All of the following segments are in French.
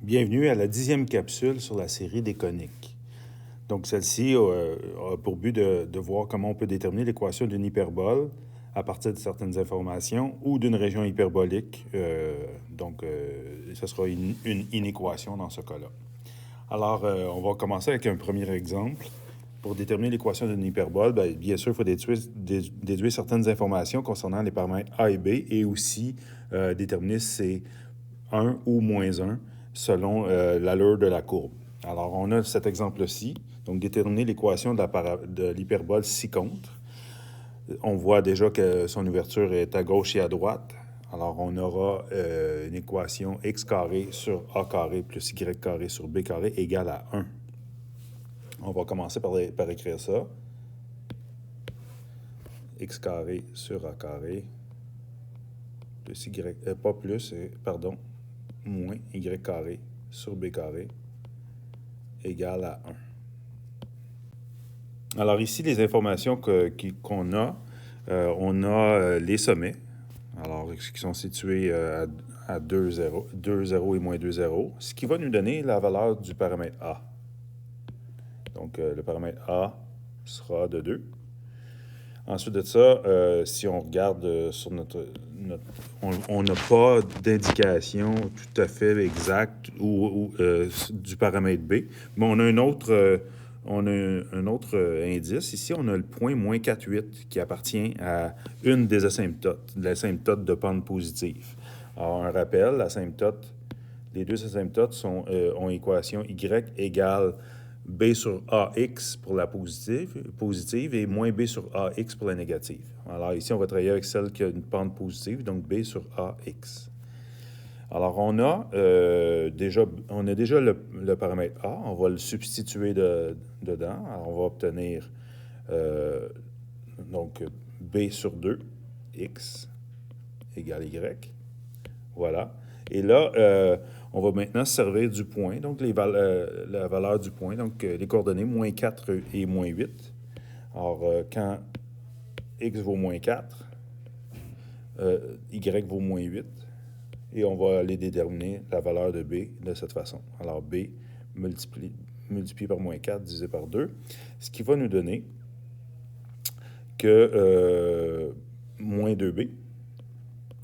Bienvenue à la 10e capsule sur la série des coniques. Donc, celle-ci a pour but de voir comment on peut déterminer l'équation d'une hyperbole à partir de certaines informations ou d'une région hyperbolique. Ce sera une inéquation dans ce cas-là. Alors, on va commencer avec un premier exemple. Pour déterminer l'équation d'une hyperbole, bien sûr, il faut déduire certaines informations concernant les paramètres A et B et aussi déterminer si c'est 1 ou moins 1 selon l'allure de la courbe. Alors, on a cet exemple-ci. Donc, déterminer l'équation de l'hyperbole ci-contre. On voit déjà que son ouverture est à gauche et à droite. Alors, on aura une équation x carré sur a carré plus y carré sur b carré égale à 1. On va commencer par écrire ça. X carré sur a carré plus y, pas plus, pardon, moins y carré sur b carré égale à 1. Alors ici, les informations qu'on a, on a les sommets, alors qui sont situés à 2 0 et moins 2 0, ce qui va nous donner la valeur du paramètre A. Donc le paramètre A sera de 2. Ensuite de ça, si on regarde sur on n'a pas d'indication tout à fait exacte du paramètre B, mais on a un autre indice. Ici, on a le point moins 4,8 qui appartient à une des asymptotes, l'asymptote de pente positive. Alors, un rappel, les deux asymptotes ont équation y égale B sur AX pour la positive et moins B sur AX pour la négative. Alors ici, on va travailler avec celle qui a une pente positive, donc B sur AX. Alors on a déjà le paramètre A, on va le substituer dedans. Alors on va obtenir donc B sur 2, X égale Y. Voilà. Et là, on va maintenant se servir du point, donc la valeur du point, donc les coordonnées moins 4 et moins 8. Alors, quand x vaut moins 4, y vaut moins 8, et on va aller déterminer la valeur de b de cette façon. Alors, b multiplié par moins 4 divisé par 2, ce qui va nous donner que moins 2b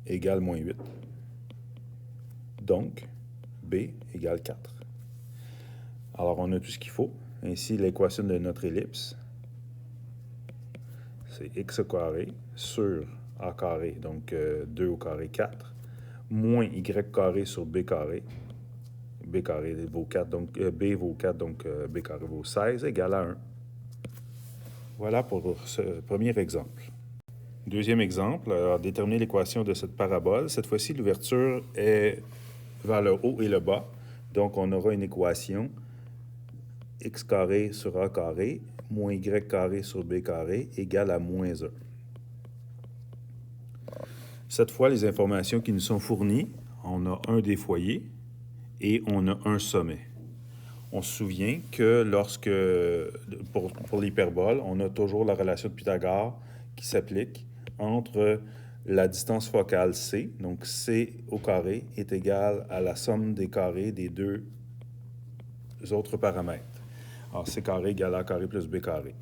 égale moins 8. Donc, b égale 4. Alors, on a tout ce qu'il faut. Ainsi, l'équation de notre ellipse, c'est x carré sur a carré, donc 2 au carré, 4, moins y carré sur b carré. B carré vaut 4, donc b vaut 4, donc b carré vaut 16, égale à 1. Voilà pour ce premier exemple. Deuxième exemple, déterminer l'équation de cette parabole. Cette fois-ci, l'ouverture est vers le haut et le bas. Donc, on aura une équation x carré sur a carré moins y carré sur b carré égale à moins 1. Cette fois, les informations qui nous sont fournies, on a un des foyers et on a un sommet. On se souvient que pour l'hyperbole, on a toujours la relation de Pythagore qui s'applique entre la distance focale C, donc C au carré, est égal à la somme des carrés des deux autres paramètres. Alors, C carré égale A carré plus B carré.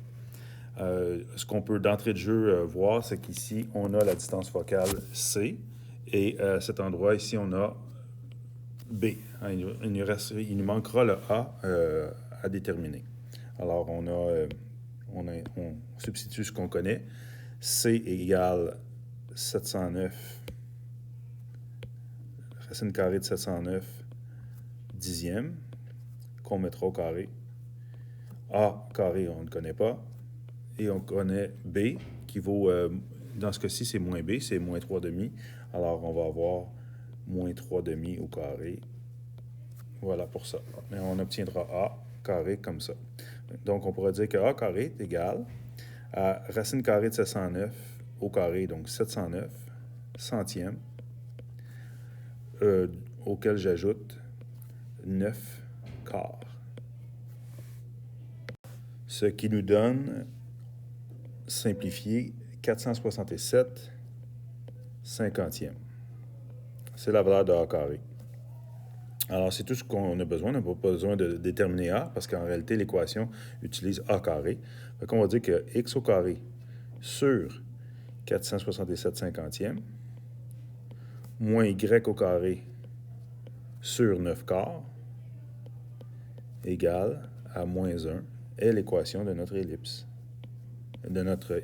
Ce qu'on peut d'entrée de jeu voir, c'est qu'ici, on a la distance focale C, et à cet endroit, ici, on a B. Il nous manquera le A à déterminer. Alors, on substitue ce qu'on connaît. C égale 709, racine carrée de 709 dixième, qu'on mettra au carré. A carré, on ne connaît pas. Et on connaît B, qui vaut, dans ce cas-ci, c'est moins B, c'est moins 3 demi. Alors, on va avoir moins 3 demi au carré. Voilà pour ça. Et on obtiendra A carré comme ça. Donc, on pourra dire que A carré est égal à racine carrée de 709 au carré, donc 709 centièmes, auquel j'ajoute 9 quarts. Ce qui nous donne, simplifié, 467 cinquantièmes. C'est la valeur de A carré. Alors, c'est tout ce qu'on a besoin. On n'a pas besoin de déterminer A, parce qu'en réalité, l'équation utilise A carré. Donc, on va dire que x au carré sur 467 cinquantièmes moins y au carré sur 9 quarts égale à moins 1 est l'équation de notre ellipse, de notre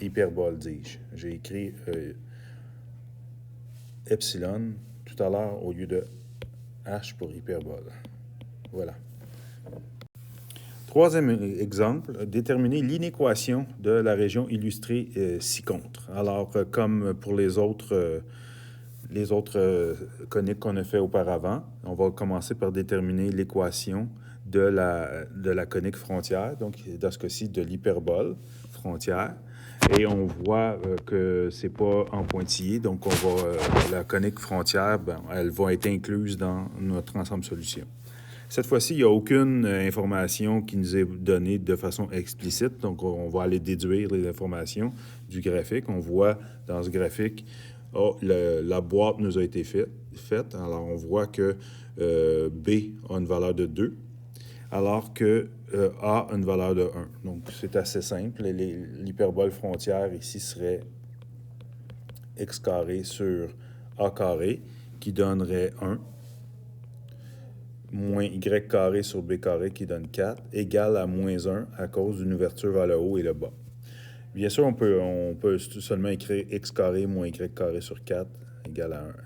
hyperbole, dis-je. J'ai écrit epsilon tout à l'heure au lieu de h pour hyperbole. Voilà. Troisième exemple, déterminer l'inéquation de la région illustrée ci-contre. Alors, comme pour les autres coniques qu'on a fait auparavant, on va commencer par déterminer l'équation de la conique frontière, donc dans ce cas-ci de l'hyperbole frontière. Et on voit que c'est pas en pointillé, donc la conique frontière, elle va être incluse dans notre ensemble solution. Cette fois-ci, il n'y a aucune information qui nous est donnée de façon explicite, donc on va aller déduire les informations du graphique. On voit dans ce graphique, la boîte nous a été faite. Alors, on voit que B a une valeur de 2, alors que A a une valeur de 1. Donc, c'est assez simple. L'hyperbole frontière ici serait x carré sur A carré, qui donnerait 1, moins y carré sur b carré qui donne 4, égale à moins 1 à cause d'une ouverture vers le haut et le bas. Bien sûr, on peut seulement écrire x carré moins y carré sur 4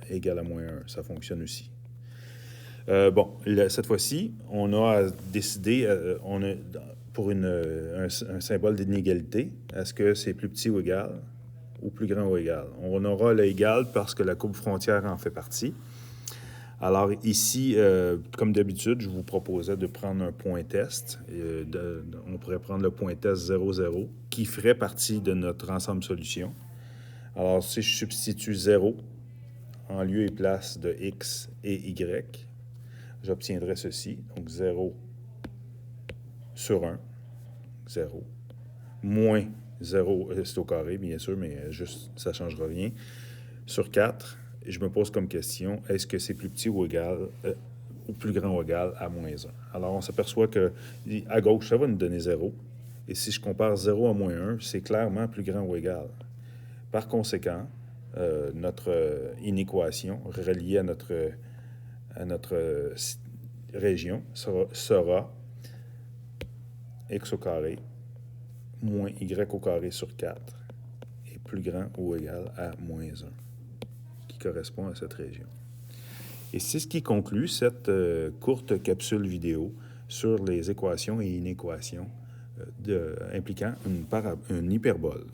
égale à moins 1. Ça fonctionne aussi. Cette fois-ci, on a à décider, pour un symbole d'inégalité, est-ce que c'est plus petit ou égal ou plus grand ou égal? On aura l'égal parce que la courbe frontière en fait partie. Alors ici, comme d'habitude, je vous proposais de prendre un point test. On pourrait prendre le point test 0, 0, qui ferait partie de notre ensemble solution. Alors, si je substitue 0 en lieu et place de x et y, j'obtiendrai ceci. Donc, 0 sur 1, 0, moins 0, c'est au carré, bien sûr, mais juste, ça ne changera rien, sur 4. Et je me pose comme question, est-ce que c'est plus petit ou égal, ou plus grand ou égal à moins 1? Alors, on s'aperçoit que à gauche, ça va nous donner 0. Et si je compare 0 à moins 1, c'est clairement plus grand ou égal. Par conséquent, notre inéquation reliée à notre région sera x au carré moins y au carré sur 4 est plus grand ou égal à moins 1. Correspond à cette région. Et c'est ce qui conclut cette courte capsule vidéo sur les équations et inéquations impliquant une hyperbole.